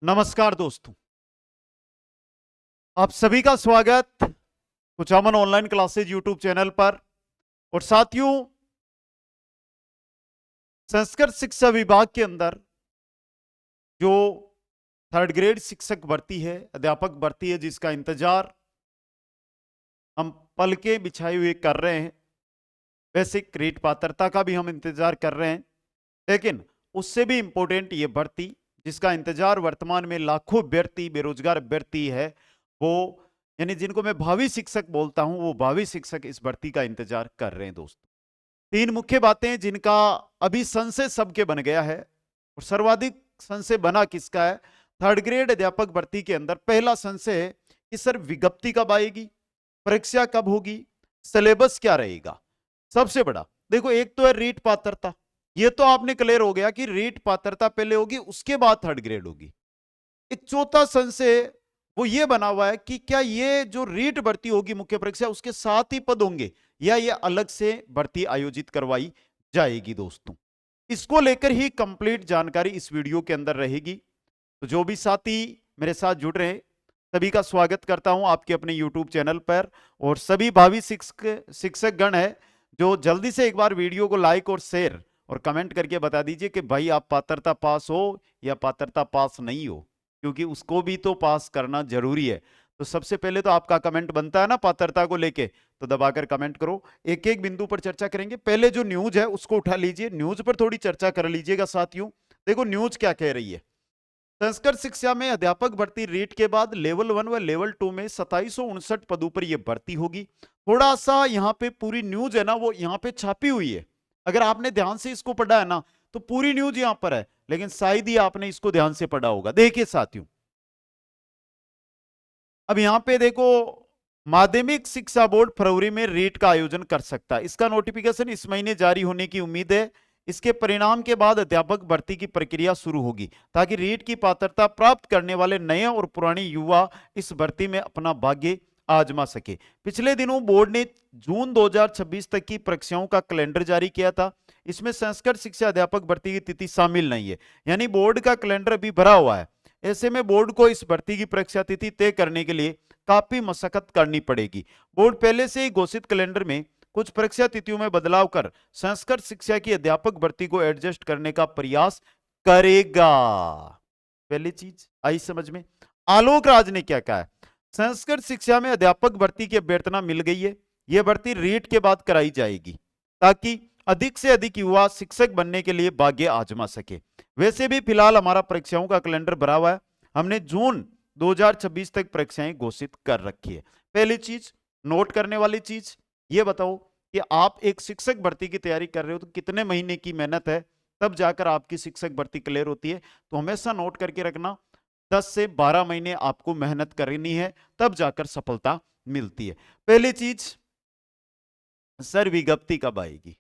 नमस्कार दोस्तों, आप सभी का स्वागत Kuchaman online classes YouTube channel पर। और साथियों, संस्कृत शिक्षा विभाग के अंदर जो थर्ड ग्रेड शिक्षक भर्ती है, अध्यापक भर्ती है, जिसका इंतजार हम पल के बिछाए हुए कर रहे हैं। बेसिक रीट पात्रता का भी हम इंतजार कर रहे हैं, लेकिन उससे भी इंपॉर्टेंट ये भर्ती जिसका इंतजार वर्तमान में लाखों अभ्यर्थी, बेरोजगार अभ्यर्थी है, वो यानी जिनको मैं भावी शिक्षक बोलता हूं, वो भावी शिक्षक इस भर्ती का इंतजार कर रहे हैं। दोस्तों, तीन मुख्य बातें जिनका अभी संशय सबके बन गया है, और सर्वाधिक संशय बना किसका है? थर्ड ग्रेड अध्यापक भर्ती के अंदर पहला संशय है कि सर विज्ञप्ति कब आएगी, परीक्षा कब होगी, सिलेबस क्या रहेगा। सबसे बड़ा देखो, एक तो है रीट पात्रता। ये तो आपने क्लियर हो गया कि रीट पात्रता पहले होगी, उसके बाद थर्ड ग्रेड होगी। एक चौथा संशय वो ये बना हुआ है कि क्या ये जो रीट भर्ती होगी मुख्य परीक्षा, उसके साथ ही पद होंगे या ये अलग से भर्ती आयोजित करवाई जाएगी। दोस्तों, इसको लेकर ही कंप्लीट जानकारी इस वीडियो के अंदर रहेगी। तो जो भी साथी मेरे साथ जुड़ रहे हैं, सभी का स्वागत करता हूं आपके अपने YouTube चैनल पर। और सभी भावी शिक्षक गण है जो जल्दी से एक बार वीडियो को लाइक और शेयर और कमेंट करके बता दीजिए कि भाई आप पात्रता पास हो या पात्रता पास नहीं हो, क्योंकि उसको भी तो पास करना जरूरी है। तो सबसे पहले तो आपका कमेंट बनता है ना पात्रता को लेके, तो दबाकर कमेंट करो। एक एक बिंदु पर चर्चा करेंगे। पहले जो न्यूज है उसको उठा लीजिए, न्यूज पर थोड़ी चर्चा कर लीजिएगा साथियों। देखो न्यूज क्या कह रही है। संस्कृत शिक्षा में अध्यापक भर्ती रीट के बाद लेवल 1 व लेवल 2 में 2759 पदों पर यह भर्ती होगी। थोड़ा सा यहाँ पे पूरी न्यूज है ना, वो यहाँ पे छापी हुई है। अगर आपने ध्यान से इसको पढ़ा है ना, तो पूरी न्यूज यहाँ पर है, लेकिन शायद ही आपने इसको ध्यान से पढ़ा होगा। देखिए साथियों, अब यहां पे देखो, माध्यमिक शिक्षा बोर्ड फरवरी में रीट का आयोजन कर सकता है। इसका नोटिफिकेशन इस महीने जारी होने की उम्मीद है। इसके परिणाम के बाद अध्यापक भर्ती की प्रक्रिया शुरू होगी, ताकि रीट की पात्रता प्राप्त करने वाले नए और पुराने युवा इस भर्ती में अपना भाग्य आजमा सके। पिछले दिनों बोर्ड ने जून 2026 तक की परीक्षाओं का कैलेंडर जारी किया था। इसमें संस्कृत शिक्षा अध्यापक भर्ती की तिथि शामिल नहीं है, यानी बोर्ड का कैलेंडर अभी भरा हुआ है। ऐसे में बोर्ड को इस भर्ती की परीक्षा तिथि तय करने के लिए काफी मशक्कत करनी पड़ेगी। बोर्ड पहले से ही घोषित कैलेंडर में कुछ परीक्षा तिथियों में बदलाव कर संस्कृत शिक्षा की अध्यापक भर्ती को एडजस्ट करने का प्रयास करेगा। पहली चीज आई समझ में। आलोक राज ने क्या कहा है? संस्कृत शिक्षा में अध्यापक भर्ती की अभ्यर्थना मिल गई है। यह भर्ती रीट के बाद कराई जाएगी, ताकि अधिक से अधिक युवा शिक्षक बनने के लिए भाग्य आजमा सके। वैसे भी फिलहाल हमारा परीक्षाओं का कैलेंडर भरा हुआ है। हमने जून 2026 तक परीक्षाएं घोषित कर रखी है। पहली चीज, नोट करने वाली चीज, ये बताओ कि आप एक शिक्षक भर्ती की तैयारी कर रहे हो तो कितने महीने की मेहनत है, तब जाकर आपकी शिक्षक भर्ती क्लियर होती है। तो हमेशा नोट करके रखना, 10 से 12 महीने आपको मेहनत करनी है, तब जाकर सफलता मिलती है। पहली चीज, सर विज्ञप्ति कब आएगी?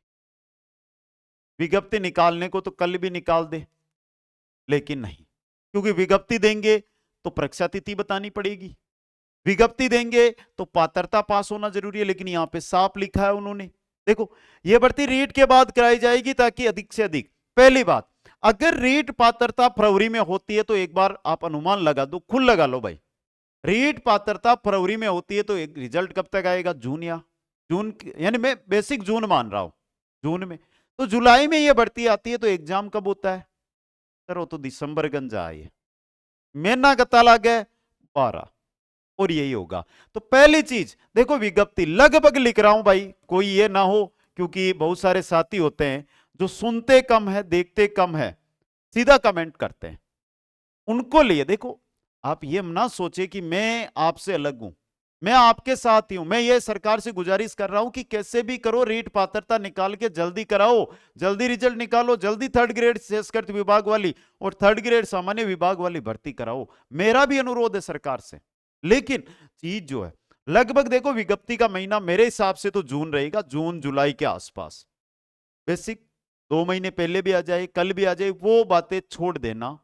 विज्ञप्ति निकालने को तो कल भी निकाल दे, लेकिन नहीं, क्योंकि विज्ञप्ति देंगे तो परीक्षा तिथि बतानी पड़ेगी, विज्ञप्ति देंगे तो पात्रता पास होना जरूरी है। लेकिन यहां पे साफ लिखा है उन्होंने, देखो, यह भर्ती रीट के बाद कराई जाएगी ताकि अधिक से अधिक। पहली बात, अगर रीट पात्रता फरवरी में होती है तो एक बार आप अनुमान लगा दो, खुद लगा लो भाई। रीट पात्रता फरवरी में होती है तो एक रिजल्ट कब तक आएगा? जून, या जून, यानी मैं बेसिक जून मान रहा हूं, जून में। तो जुलाई में यह भर्ती आती है तो एग्जाम कब होता है? सर वो तो दिसंबर गंजा है, महीना का ताला गए 12, और यही होगा। तो पहली चीज देखो, विज्ञप्ति लगभग लिख रहा हूं भाई, कोई ये ना हो, क्योंकि बहुत सारे साथी होते हैं जो सुनते कम है, देखते कम है, सीधा कमेंट करते हैं। उनको लिए देखो, आप ये ना सोचे कि मैं आपसे अलग हूं, मैं आपके साथ ही हूं। मैं ये सरकार से गुजारिश कर रहा हूं कि कैसे भी करो, रीट पात्रता निकाल के जल्दी कराओ, जल्दी रिजल्ट निकालो, जल्दी थर्ड ग्रेड संस्कृत विभाग वाली और थर्ड ग्रेड सामान्य विभाग वाली भर्ती कराओ। मेरा भी अनुरोध है सरकार से। लेकिन चीज जो है, लगभग देखो, विज्ञप्ति का महीना मेरे हिसाब से तो जून रहेगा, जून जुलाई के आसपास। बेसिक 2 महीने पहले भी आ जाए, कल भी आ जाए, वो बातें छोड़ देना।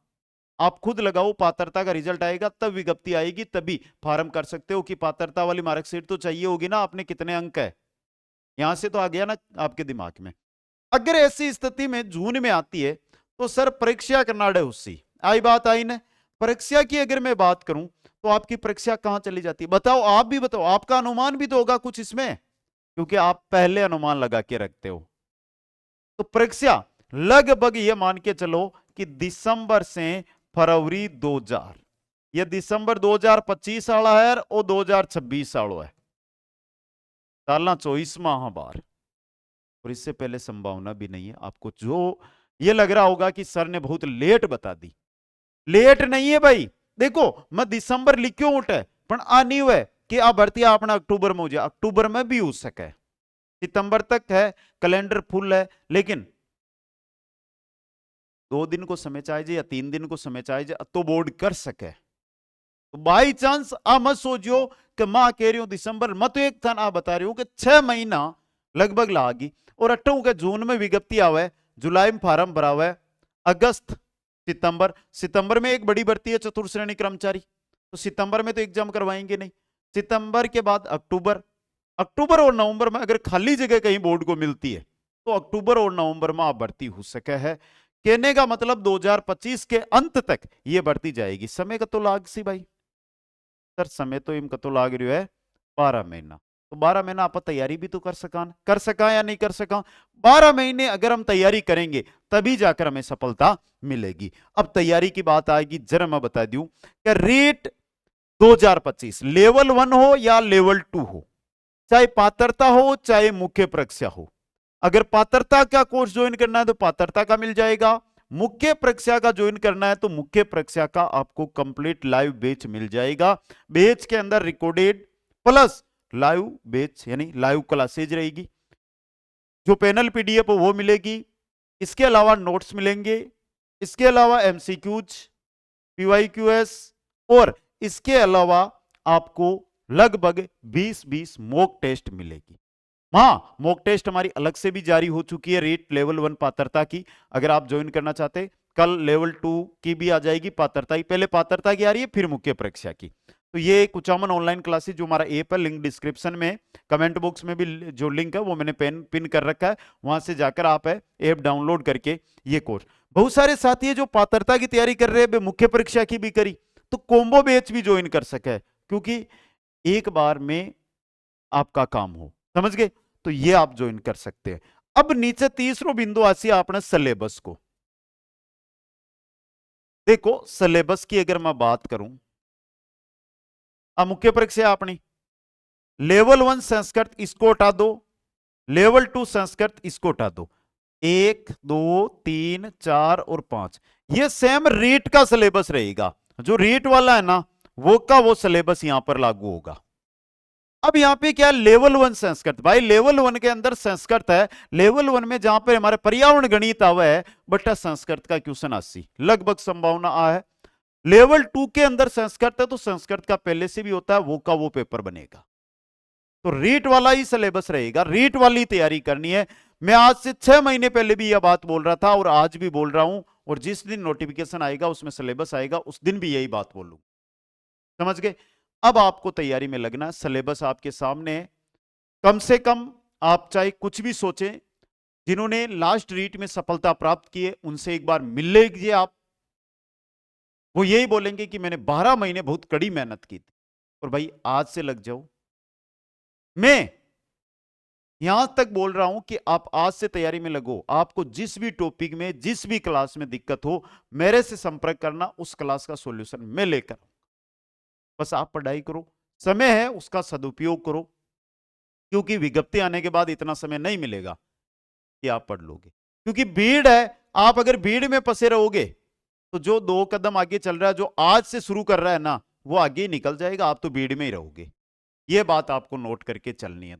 आप खुद लगाओ, पात्रता का रिजल्ट आएगा तब विज्ञप्ति आएगी, तभी फार्म कर सकते हो कि पात्रता वाली मार्कशीट तो चाहिए होगी ना, आपने कितने अंक है, यहां से तो आ गया ना आपके दिमाग में। अगर ऐसी स्थिति में जून में आती है तो सर परीक्षा करना उससी आई बात आई ना, परीक्षा की अगर मैं बात करूं तो आपकी परीक्षा कहां चली जाती है? बताओ, आप भी बताओ, आपका अनुमान भी तो होगा कुछ इसमें, क्योंकि आप पहले अनुमान लगा के रखते हो। तो परीक्षा लगभग ये मान के चलो कि दिसंबर से फरवरी 2000, ये दिसंबर 2025 वाला है और 2026 वाला है, सालना 24 माह बार, और इससे पहले संभावना भी नहीं है। आपको जो ये लग रहा होगा कि सर ने बहुत लेट बता दी, लेट नहीं है भाई। देखो मैं दिसंबर लिखो उठे पण आ नहीं हुए कि आ भर्ती अपना अक्टूबर में हो जाए, अक्टूबर में भी हो सके, सितंबर तक है, कैलेंडर फुल है, लेकिन 2 दिन को समय चाहिए या 3 दिन को समय चाहिए तो बोर्ड कर सके। तो बाई चांस आ मत सोचो कि मैं कह रही हूं दिसंबर, मैं तो एक थान आ बता रही हूं कि 6 महीना लगभग लागी, और अट्ठाऊ के जून में विज्ञप्ति आवे, जुलाई में फार्म भरावे, अगस्त सितंबर, सितंबर में एक बड़ी भर्ती है चतुर्थ श्रेणी कर्मचारी, तो सितंबर में तो एग्जाम करवाएंगे नहीं, सितंबर के बाद अक्टूबर, अक्टूबर और नवंबर में अगर खाली जगह कहीं बोर्ड को मिलती है तो अक्टूबर और नवंबर में आप भर्ती हो सके है। कहने का मतलब 2025 के अंत तक ये बढ़ती जाएगी। समय का तो लाग सी भाई, सर समय तो इनका तो लाग रही है 12 महीना, तो 12 महीना आप तैयारी भी तो कर सका या नहीं कर सका? 12 महीने अगर हम तैयारी करेंगे तभी जाकर हमें सफलता मिलेगी। अब तैयारी की बात आएगी, जरा मैं बता दूं कि रेट 2025 लेवल 1 हो या लेवल 2 हो, चाहे पात्रता हो चाहे मुख्य परीक्षा हो, अगर पात्रता का कोर्स ज्वाइन करना है तो पात्रता का मिल जाएगा, मुख्य परीक्षा का ज्वाइन करना है तो मुख्य परीक्षा का आपको कंप्लीट लाइव बैच मिल जाएगा। बैच के अंदर रिकॉर्डेड प्लस लाइव बैच यानी लाइव क्लासेज रहेगी, जो पैनल पीडीएफ वो मिलेगी, इसके अलावा नोट्स मिलेंगे, इसके अलावा एमसीक्यूज, पीवाईक्यूएस, और इसके अलावा आपको लगभग 20-20 मॉक टेस्ट मिलेगी। हाँ, मॉक टेस्ट हमारी अलग से भी जारी हो चुकी है रेट लेवल 1 पात्रता की, अगर आप ज्वाइन करना चाहते, कल लेवल 2 की भी आ जाएगी पात्रता की, पहले पात्रता की आ रही है फिर मुख्य परीक्षा की। तो ये कुचामन ऑनलाइन क्लासेस जो हमारा ऐप है, लिंक डिस्क्रिप्शन में, कमेंट बॉक्स में भी जो लिंक है वो मैंने पिन कर रखा है, वहां से जाकर आप है ऐप डाउनलोड करके ये कोर्स। बहुत सारे साथी है जो पात्रता की तैयारी कर रहे हैं, मुख्य परीक्षा की भी करी, तो कोम्बो बैच भी ज्वाइन कर सके, क्योंकि एक बार में आपका काम हो, समझ गए? तो ये आप ज्वाइन कर सकते हैं। अब नीचे तीसरो बिंदु आसी आपने सिलेबस को देखो। सिलेबस की अगर मैं बात करूं, मुख्य परीक्षा अपनी लेवल 1 संस्कृत इसको हटा दो, लेवल 2 संस्कृत इसको हटा दो, 1 2 3 4 और 5 ये सेम रीट का सिलेबस रहेगा, जो रीट वाला है ना वो का वो सिलेबस यहां पर लागू होगा। अब यहां पे क्या लेवल 1 संस्कृत, भाई लेवल 1 के अंदर संस्कृत है, लेवल 1 में जहां पर हमारे पर्यावरण गणित आवा है बटा संस्कृत का क्वेश्चन 80 लगभग संभावना आ है। लेवल 2 के अंदर संस्कृत है तो संस्कृत का पहले से भी होता है, वो का वो पेपर बनेगा, तो रीट वाला ही सिलेबस रहेगा, रीट वाली तैयारी करनी है। मैं आज से 6 महीने पहले भी यह बात बोल रहा था और आज भी बोल रहा हूं, और जिस दिन नोटिफिकेशन आएगा उसमें सिलेबस आएगा उस दिन भी यही बात बोलूं, समझ गए? अब आपको तैयारी में लगना है, सिलेबस आपके सामने है, कम से कम आप चाहे कुछ भी सोचें, जिन्होंने लास्ट रीट में सफलता प्राप्त की है उनसे एक बार मिल लीजिए आप, वो यही बोलेंगे कि मैंने 12 महीने बहुत कड़ी मेहनत की थी, और भाई आज से लग जाओ। मैं यहां तक बोल रहा हूं कि आप आज से तैयारी में लगो, आपको जिस भी टॉपिक में जिस भी क्लास में दिक्कत हो मेरे से संपर्क करना, उस क्लास का सॉल्यूशन मैं लेकर, बस आप पढ़ाई करो, समय है उसका सदुपयोग करो, क्योंकि विज्ञप्ति आने के बाद इतना समय नहीं मिलेगा कि आप पढ़ लोगे, क्योंकि भीड़ है। आप अगर भीड़ में फंसे रहोगे तो जो 2 कदम आगे चल रहा है, जो आज से शुरू कर रहा है ना, वो आगे ही निकल जाएगा, आप तो भीड़ में ही रहोगे। ये बात आपको नोट करके चलनी है।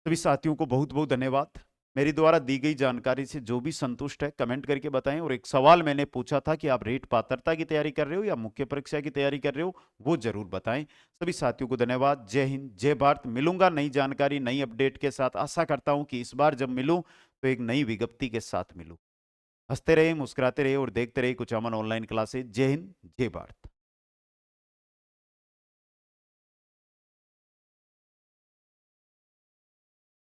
सभी साथियों को बहुत बहुत धन्यवाद। मेरी द्वारा दी गई जानकारी से जो भी संतुष्ट है कमेंट करके बताएं, और एक सवाल मैंने पूछा था कि आप रेट पात्रता की तैयारी कर रहे हो या मुख्य परीक्षा की तैयारी कर रहे हो, वो जरूर बताएं। सभी साथियों को धन्यवाद। जय हिंद, जय भारत। मिलूंगा नई जानकारी नई अपडेट के साथ। आशा करता हूं कि इस बार जब मिलूं तो एक नई विज्ञप्ति के साथ मिलूं। हंसते रहे, मुस्कुराते रहे और देखते रहे कुचामन ऑनलाइन क्लासेज। जय हिंद, जय भारत।